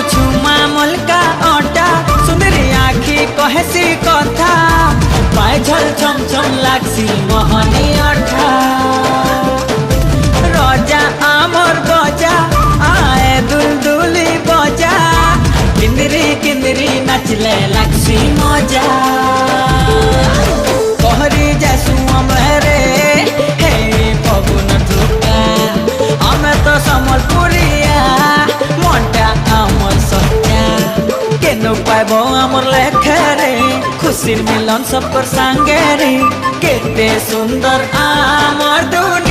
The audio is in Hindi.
छुमा मुल्का ओटा सुंदरी आखी कहसी कथा पाए झल छम छम लागसी मोहनी अठा रजा आमर बजा आए दुलदुली बजा किंदरी किंदरी नचले लागसी मजा कहरी जैसू अमरे हे पवन टुका हमें तो समलपुरिया मोटा आमर सत्या केनो पाइबो आमर लेखरे खुशी मिलन सब पर संगे रे केते सुंदर आमर दुनिया।